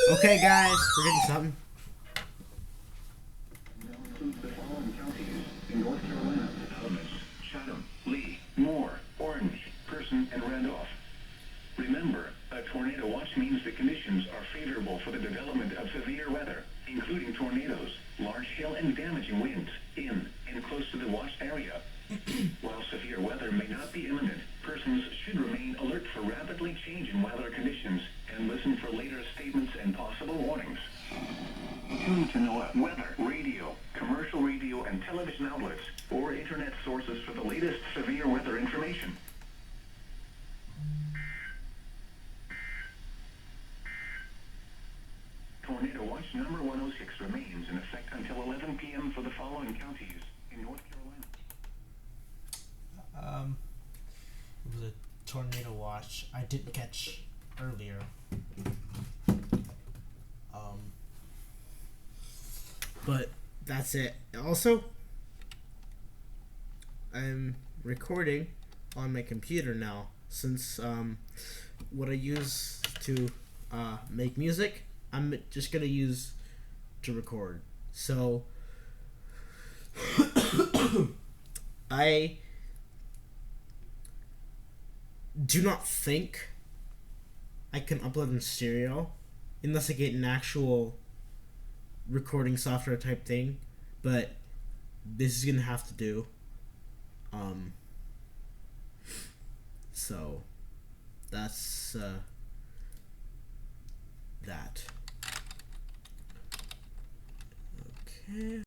Okay, guys, we're getting something. Includes the following counties in North Carolina: Thomas, Chatham, Lee, Moore, Orange, Person, and Randolph. Remember, a tornado watch means the conditions are favorable for the development of severe weather, including tornadoes, large hail, and damaging winds in and close to the watched area. While severe weather may not be imminent, persons should remain alert for rapidly changing weather conditions and listen for later statements and possible warnings. Tune to NOAA weather, radio, commercial radio, and television outlets, or internet sources for the latest severe weather information. Tornado watch number 106 remains in effect until 11 p.m. for the following counties in North Carolina. It was a tornado watch I didn't catch earlier. But that's it. Also, I'm recording on my computer now since what I use to make music, I'm just gonna use to record. So I do not think I can upload in stereo unless I get an actual recording software type thing, but this is gonna have to do. So that's that. Okay.